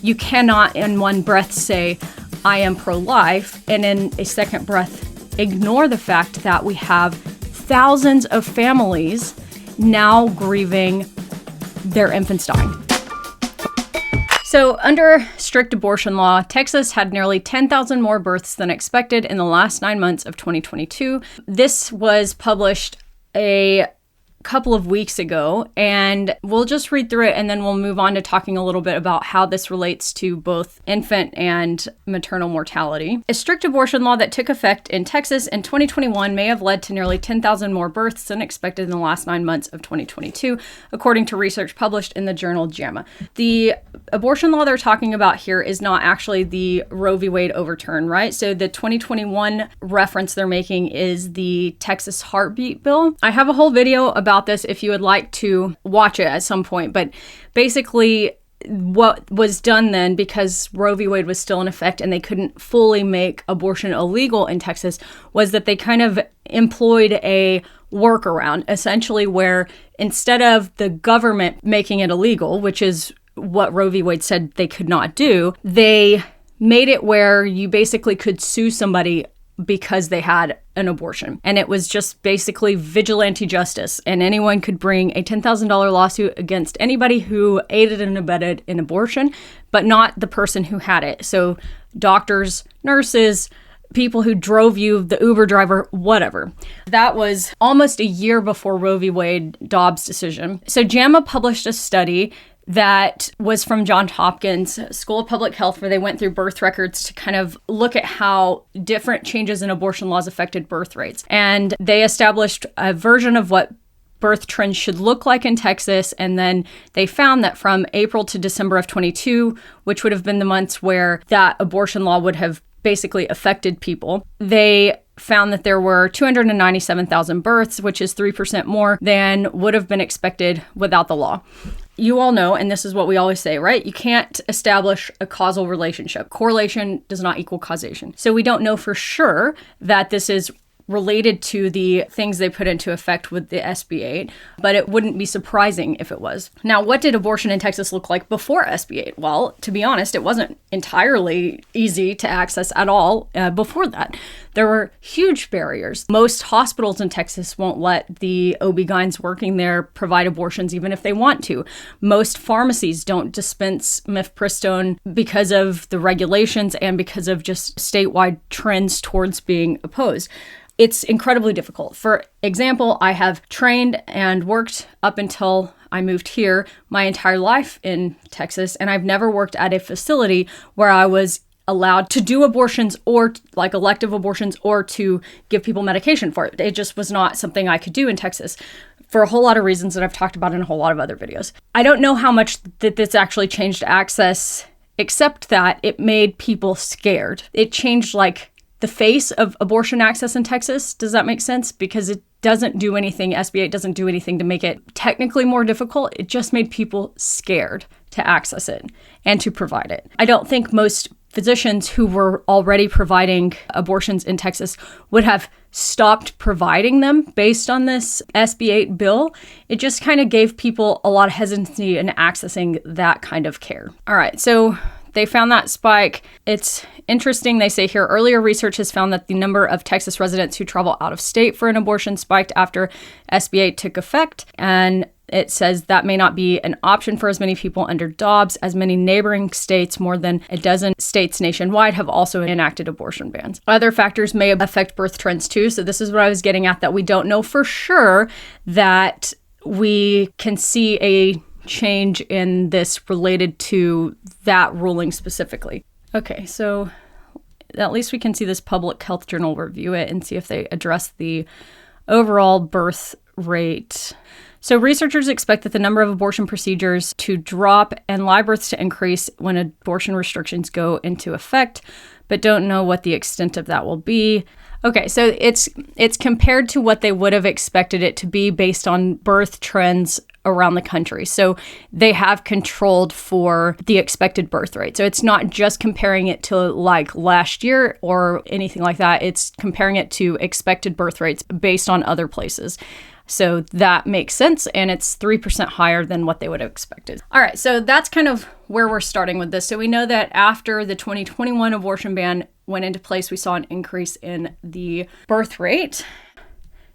You cannot in one breath say, I am pro-life, and in a second breath ignore the fact that we have thousands of families now grieving their infants dying. So under strict abortion law, Texas had nearly 10,000 more births than expected in the last 9 months of 2022. This was published a couple of weeks ago, and we'll just read through it and then we'll move on to talking a little bit about how this relates to both infant and maternal mortality. A strict abortion law that took effect in Texas in 2021 may have led to nearly 10,000 more births than expected in the last 9 months of 2022, according to research published in the journal JAMA. The abortion law they're talking about here is not actually the Roe v. Wade overturn, right? So the 2021 reference they're making is the Texas heartbeat bill. I have a whole video about this if you would like to watch it at some point, but basically what was done then, because Roe v. Wade was still in effect and they couldn't fully make abortion illegal in Texas, was that they kind of employed a workaround, essentially, where instead of the government making it illegal, which is what Roe v. Wade said they could not do, they made it where you basically could sue somebody because they had an abortion. And it was just basically vigilante justice. And anyone could bring a $10,000 lawsuit against anybody who aided and abetted an abortion, but not the person who had it. So doctors, nurses, people who drove you, the Uber driver, whatever. That was almost a year before Roe v. Wade, Dobbs' decision. So JAMA published a study that was from Johns Hopkins School of Public Health, where they went through birth records to kind of look at how different changes in abortion laws affected birth rates. And they established a version of what birth trends should look like in Texas. And then they found that from April to December of 22, which would have been the months where that abortion law would have basically affected people, they found that there were 297,000 births, which is 3% more than would have been expected without the law. You all know, and this is what we always say, right? You can't establish a causal relationship. Correlation does not equal causation. So we don't know for sure that this is related to the things they put into effect with the SB 8, but it wouldn't be surprising if it was. Now, what did abortion in Texas look like before SB 8? Well, to be honest, it wasn't entirely easy to access at all before that. There were huge barriers. Most hospitals in Texas won't let the OB-GYNs working there provide abortions even if they want to. Most pharmacies don't dispense mifepristone because of the regulations and because of just statewide trends towards being opposed. It's incredibly difficult. For example, I have trained and worked up until I moved here my entire life in Texas, and I've never worked at a facility where I was allowed to do abortions or like elective abortions or to give people medication for it. It just was not something I could do in Texas for a whole lot of reasons that I've talked about in a whole lot of other videos. I don't know how much that this actually changed access, except that it made people scared. It changed like the face of abortion access in Texas. Does that make sense? Because it doesn't do anything, SB 8 doesn't do anything to make it technically more difficult. It just made people scared to access it and to provide it. I don't think most physicians who were already providing abortions in Texas would have stopped providing them based on this SB 8 bill. It just kind of gave people a lot of hesitancy in accessing that kind of care. All right, so they found that spike. It's interesting. They say here, earlier research has found that the number of Texas residents who travel out of state for an abortion spiked after SB 8 took effect. And it says that may not be an option for as many people under Dobbs, as many neighboring states, more than a dozen states nationwide, have also enacted abortion bans. Other factors may affect birth trends too. So this is what I was getting at, that we don't know for sure that we can see a change in this related to that ruling specifically. Okay, so at least we can see this Public Health Journal review it and see if they address the overall birth rate. So researchers expect that the number of abortion procedures to drop and live births to increase when abortion restrictions go into effect, but don't know what the extent of that will be. Okay, so it's compared to what they would have expected it to be based on birth trends around the country. So they have controlled for the expected birth rate. So it's not just comparing it to like last year or anything like that. It's comparing it to expected birth rates based on other places. So that makes sense, and it's 3% higher than what they would have expected. All right, so that's kind of where we're starting with this. So we know that after the 2021 abortion ban went into place, we saw an increase in the birth rate.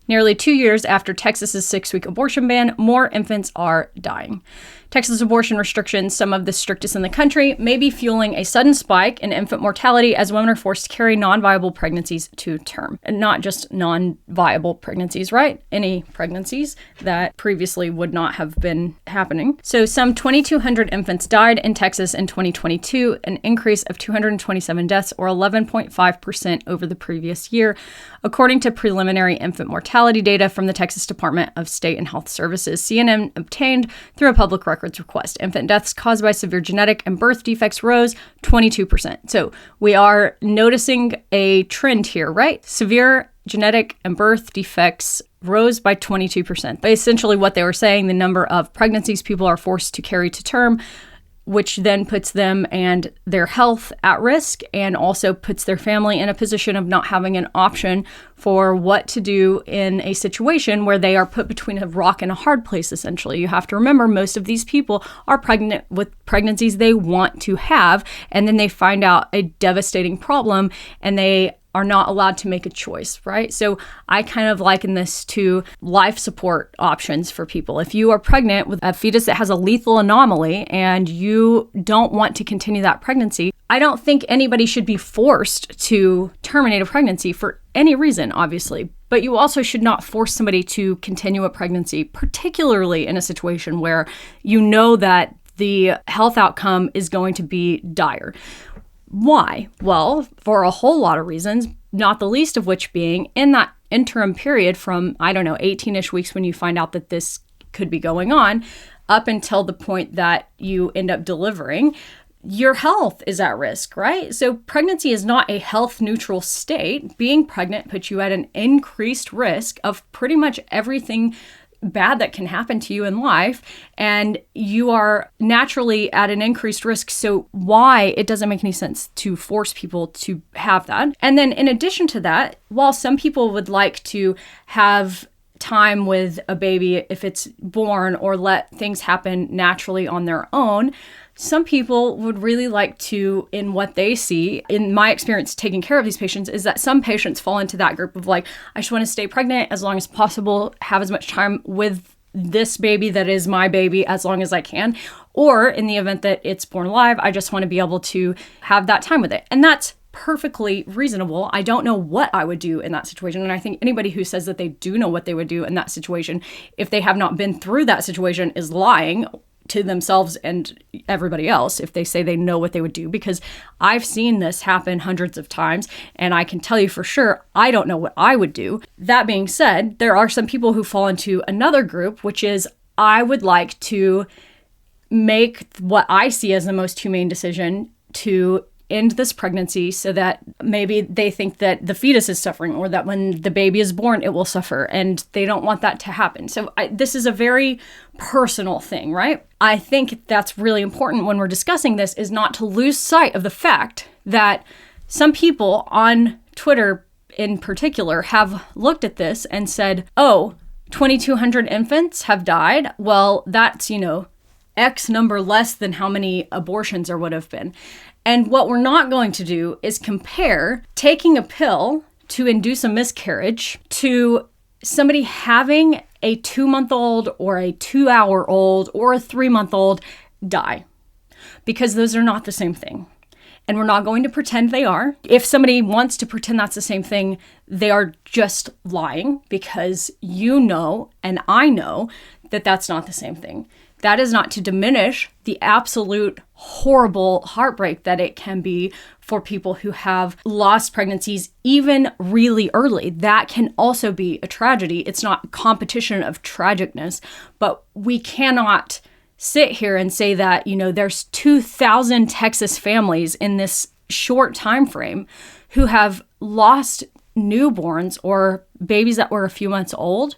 Nearly 2 years after Texas's 6-week abortion ban, more infants are dying. Texas abortion restrictions, some of the strictest in the country, may be fueling a sudden spike in infant mortality as women are forced to carry non-viable pregnancies to term. And not just non-viable pregnancies, right? Any pregnancies that previously would not have been happening. So some 2,200 infants died in Texas in 2022, an increase of 227 deaths or 11.5% over the previous year, according to preliminary infant mortality data from the Texas Department of State and Health Services, CNN obtained through a public records request. Infant deaths caused by severe genetic and birth defects rose 22%. So we are noticing a trend here, right? Severe genetic and birth defects rose by 22%. But essentially what they were saying, the number of pregnancies people are forced to carry to term, which then puts them and their health at risk and also puts their family in a position of not having an option for what to do in a situation where they are put between a rock and a hard place, essentially. You have to remember, most of these people are pregnant with pregnancies they want to have, and then they find out a devastating problem and they are not allowed to make a choice, right? So I kind of liken this to life support options for people. If you are pregnant with a fetus that has a lethal anomaly and you don't want to continue that pregnancy, I don't think anybody should be forced to terminate a pregnancy for any reason, obviously. But you also should not force somebody to continue a pregnancy, particularly in a situation where you know that the health outcome is going to be dire. Why? Well, for a whole lot of reasons, not the least of which being in that interim period from, 18-ish weeks when you find out that this could be going on, up until the point that you end up delivering, your health is at risk, right? So pregnancy is not a health neutral state. Being pregnant puts you at an increased risk of pretty much everything bad that can happen to you in life, and you are naturally at an increased risk. So why it doesn't make any sense to force people to have that. And then in addition to that, while some people would like to have time with a baby if it's born or let things happen naturally on their own, some people would really like to, in what they see, in my experience taking care of these patients, is that some patients fall into that group of like, I just want to stay pregnant as long as possible, have as much time with this baby that is my baby as long as I can. Or in the event that it's born alive, I just want to be able to have that time with it. And that's perfectly reasonable. I don't know what I would do in that situation. And I think anybody who says that they do know what they would do in that situation, if they have not been through that situation, is lying to themselves and everybody else if they say they know what they would do, because I've seen this happen hundreds of times and I can tell you for sure I don't know what I would do. That being said, there are some people who fall into another group, which is I would like to make what I see as the most humane decision to end this pregnancy so that maybe they think that the fetus is suffering or that when the baby is born, it will suffer, and they don't want that to happen. So this is a very personal thing, right? I think that's really important when we're discussing this, is not to lose sight of the fact that some people on Twitter in particular have looked at this and said, oh, 2,200 infants have died. Well, that's, X number less than how many abortions there would have been. And what we're not going to do is compare taking a pill to induce a miscarriage to somebody having a 2-month-old or a 2-hour-old or a 3-month-old die, because those are not the same thing. And we're not going to pretend they are. If somebody wants to pretend that's the same thing, they are just lying, because you know, and I know, that that's not the same thing. That is not to diminish the absolute horrible heartbreak that it can be for people who have lost pregnancies even really early. That can also be a tragedy. It's not competition of tragicness, but we cannot sit here and say that, there's 2,000 Texas families in this short time frame who have lost newborns or babies that were a few months old,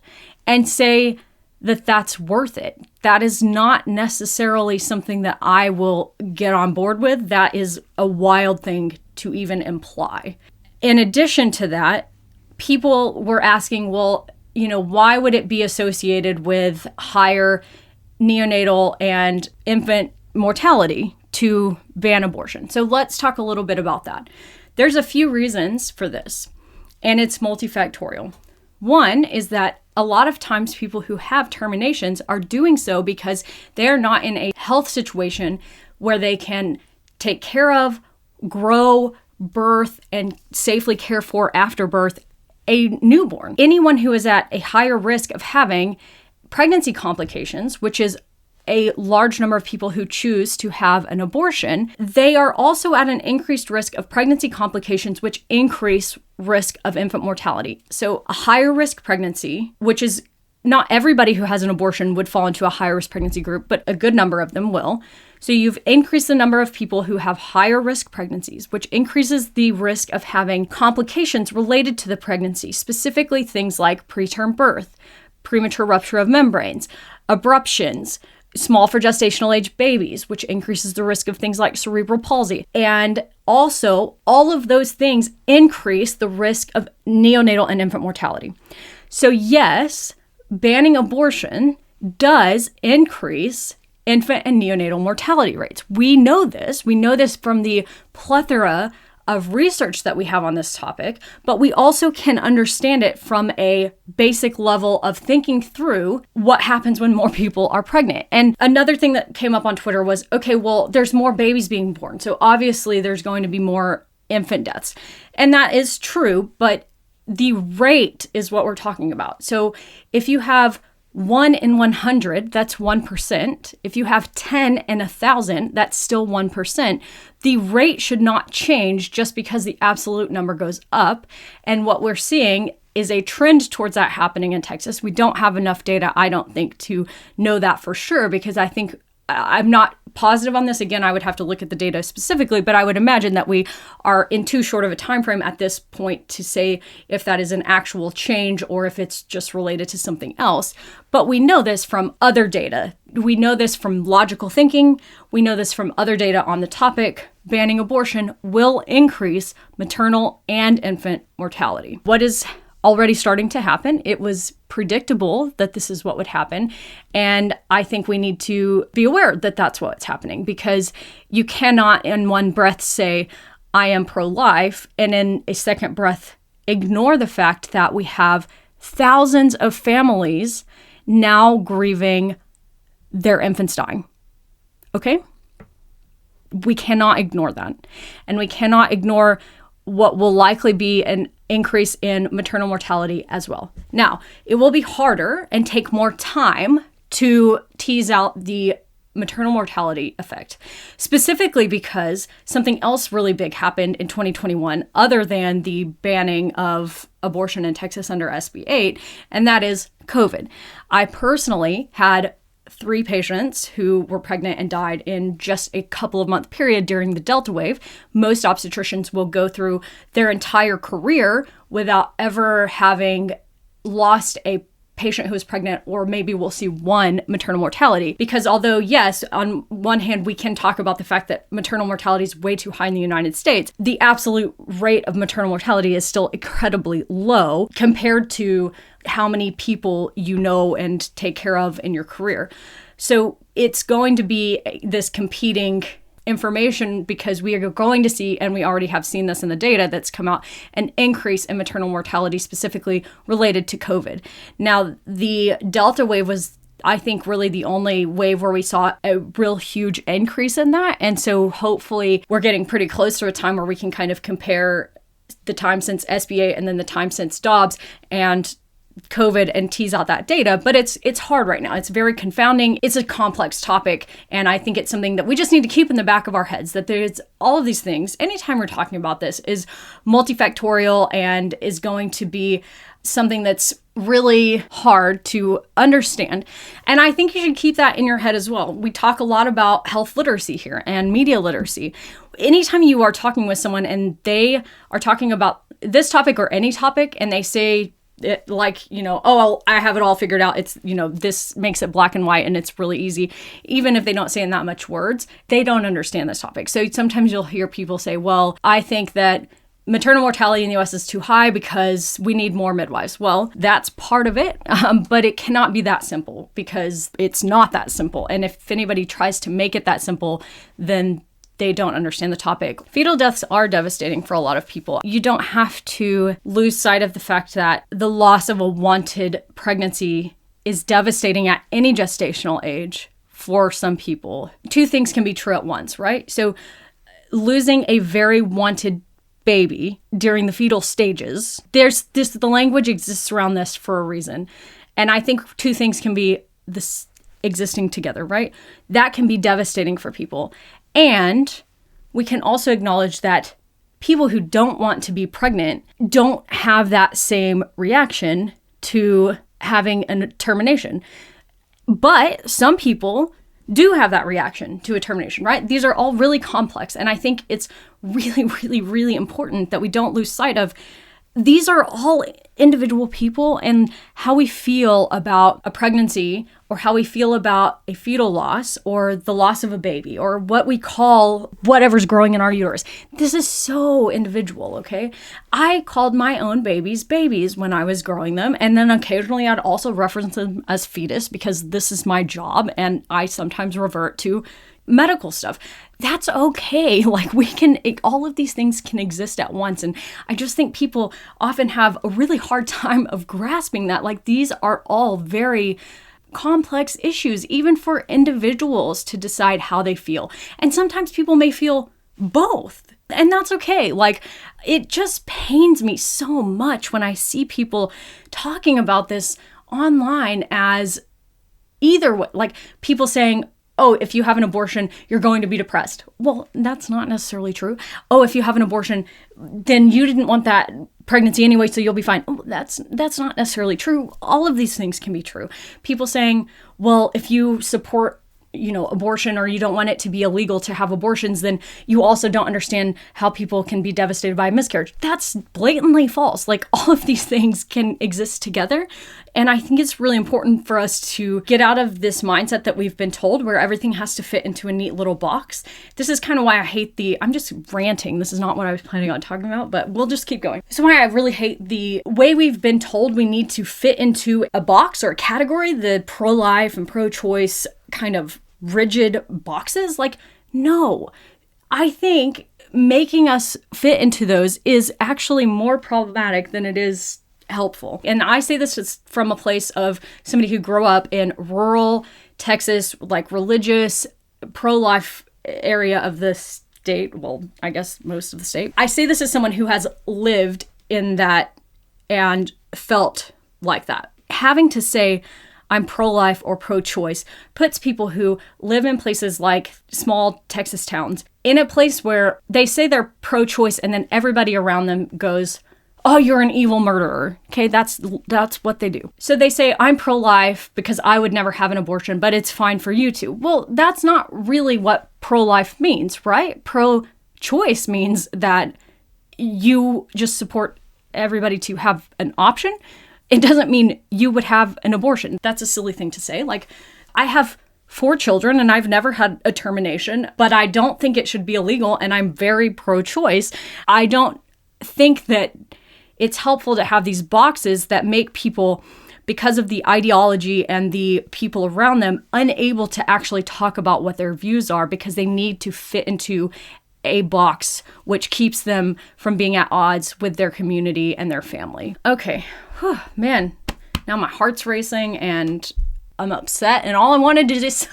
and say that that's worth it. That is not necessarily something that I will get on board with. That is a wild thing to even imply. In addition to that, people were asking, well, why would it be associated with higher neonatal and infant mortality to ban abortion? So let's talk a little bit about that. There's a few reasons for this, and it's multifactorial. One is that a lot of times people who have terminations are doing so because they're not in a health situation where they can take care of, grow, birth, and safely care for after birth a newborn. Anyone who is at a higher risk of having pregnancy complications, which is a large number of people who choose to have an abortion, they are also at an increased risk of pregnancy complications, which increase risk of infant mortality. So a higher risk pregnancy, which is not everybody who has an abortion would fall into a higher risk pregnancy group, but a good number of them will. So you've increased the number of people who have higher risk pregnancies, which increases the risk of having complications related to the pregnancy, specifically things like preterm birth, premature rupture of membranes, abruptions, small for gestational age babies, which increases the risk of things like cerebral palsy. And also, all of those things increase the risk of neonatal and infant mortality. So yes, banning abortion does increase infant and neonatal mortality rates. We know this. We know this from the plethora of research that we have on this topic, but we also can understand it from a basic level of thinking through what happens when more people are pregnant. And another thing that came up on Twitter was, okay, well, there's more babies being born, so obviously there's going to be more infant deaths. And that is true, but the rate is what we're talking about. So if you have 1 in 100, that's 1%. If you have 10 in 1,000, that's still 1%. The rate should not change just because the absolute number goes up. And what we're seeing is a trend towards that happening in Texas. We don't have enough data, I don't think, to know that for sure, because I think I'm not positive on this. Again, I would have to look at the data specifically, but I would imagine that we are in too short of a time frame at this point to say if that is an actual change or if it's just related to something else. But we know this from other data. We know this from logical thinking. We know this from other data on the topic. Banning abortion will increase maternal and infant mortality. What is already starting to happen? It was predictable that this is what would happen. And I think we need to be aware that that's what's happening, because you cannot in one breath say, I am pro-life, and in a second breath ignore the fact that we have thousands of families now grieving their infants dying. Okay? We cannot ignore that. And we cannot ignore what will likely be an increase in maternal mortality as well. Now, it will be harder and take more time to tease out the maternal mortality effect, specifically because something else really big happened in 2021 other than the banning of abortion in Texas under SB 8, and that is COVID. I personally had 3 patients who were pregnant and died in just a couple of month period during the Delta wave. Most obstetricians will go through their entire career without ever having lost a patient who is pregnant, or maybe we'll see one maternal mortality. Because although, yes, on one hand, we can talk about the fact that maternal mortality is way too high in the United States, the absolute rate of maternal mortality is still incredibly low compared to how many people you know and take care of in your career. So it's going to be this competing information, because we are going to see, and we already have seen this in the data that's come out, an increase in maternal mortality specifically related to COVID. Now, the Delta wave was, I think, really the only wave where we saw a real huge increase in that. And so hopefully we're getting pretty close to a time where we can kind of compare the time since SB8 and then the time since Dobbs and COVID and tease out that data. But it's hard right now. It's very confounding. It's a complex topic. And I think it's something that we just need to keep in the back of our heads, that there's all of these things. Anytime we're talking about this is multifactorial and is going to be something that's really hard to understand. And I think you should keep that in your head as well. We talk a lot about health literacy here and media literacy. Anytime you are talking with someone and they are talking about this topic or any topic and they say, it, like, oh, I have it all figured out. It's, this makes it black and white and it's really easy. Even if they don't say in that much words, they don't understand this topic. So sometimes you'll hear people say, well, I think that maternal mortality in the US is too high because we need more midwives. Well, that's part of it, but it cannot be that simple because it's not that simple. And if anybody tries to make it that simple, then they don't understand the topic. Fetal deaths are devastating for a lot of people. You don't have to lose sight of the fact that the loss of a wanted pregnancy is devastating at any gestational age for some people. Two things can be true at once, right? So losing a very wanted baby during the fetal stages, the language exists around this for a reason. And I think two things can be this existing together, right? That can be devastating for people. And we can also acknowledge that people who don't want to be pregnant don't have that same reaction to having a termination. But some people do have that reaction to a termination, right? These are all really complex. And I think it's really, really, really important that we don't lose sight of these are all individual people, and how we feel about a pregnancy or how we feel about a fetal loss or the loss of a baby or what we call whatever's growing in our uterus. This is so individual, okay? I called my own babies when I was growing them, and then occasionally I'd also reference them as fetus because this is my job, and I sometimes revert to medical stuff. That's okay. Like all of these things can exist at once. And I just think people often have a really hard time of grasping that. Like these are all very complex issues, even for individuals to decide how they feel. And sometimes people may feel both. And that's okay. Like, it just pains me so much when I see people talking about this online as either way, like people saying, oh, if you have an abortion, you're going to be depressed. Well, that's not necessarily true. Oh, if you have an abortion, then you didn't want that pregnancy anyway, so you'll be fine. Oh, that's not necessarily true. All of these things can be true. People saying, well, if you support abortion, or you don't want it to be illegal to have abortions, then you also don't understand how people can be devastated by a miscarriage. That's blatantly false. Like, all of these things can exist together. And I think it's really important for us to get out of this mindset that we've been told where everything has to fit into a neat little box. This is kind of why I hate I'm just ranting. This is not what I was planning on talking about, but we'll just keep going. So why I really hate the way we've been told we need to fit into a box or a category, the pro-life and pro-choice kind of rigid boxes. Like, no, I think making us fit into those is actually more problematic than it is helpful. And I say this is from a place of somebody who grew up in rural Texas, like religious, pro-life area of the state. Well, I guess most of the state. I say this as someone who has lived in that and felt like that. Having to say I'm pro-life or pro-choice puts people who live in places like small Texas towns in a place where they say they're pro-choice and then everybody around them goes, oh, you're an evil murderer. Okay, that's what they do. So they say, I'm pro-life because I would never have an abortion, but it's fine for you to. Well, that's not really what pro-life means, right? Pro-choice means that you just support everybody to have an option. It doesn't mean you would have an abortion. That's a silly thing to say. Like, I have 4 children and I've never had a termination, but I don't think it should be illegal, and I'm very pro-choice. I don't think that it's helpful to have these boxes that make people, because of the ideology and the people around them, unable to actually talk about what their views are because they need to fit into a box which keeps them from being at odds with their community and their family. Okay, whew, man, now my heart's racing and I'm upset, and all I wanted to just,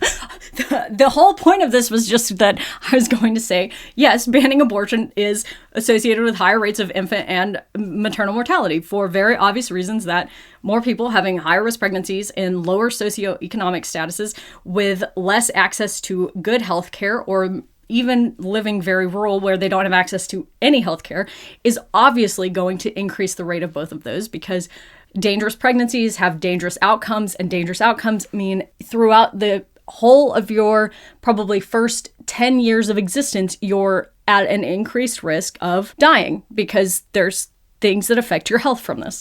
the whole point of this was just that I was going to say, yes, banning abortion is associated with higher rates of infant and maternal mortality for very obvious reasons, that more people having higher risk pregnancies in lower socioeconomic statuses with less access to good health care, or even living very rural where they don't have access to any health care, is obviously going to increase the rate of both of those, because dangerous pregnancies have dangerous outcomes, and dangerous outcomes mean throughout the whole of your probably first 10 years of existence, you're at an increased risk of dying because there's things that affect your health from this.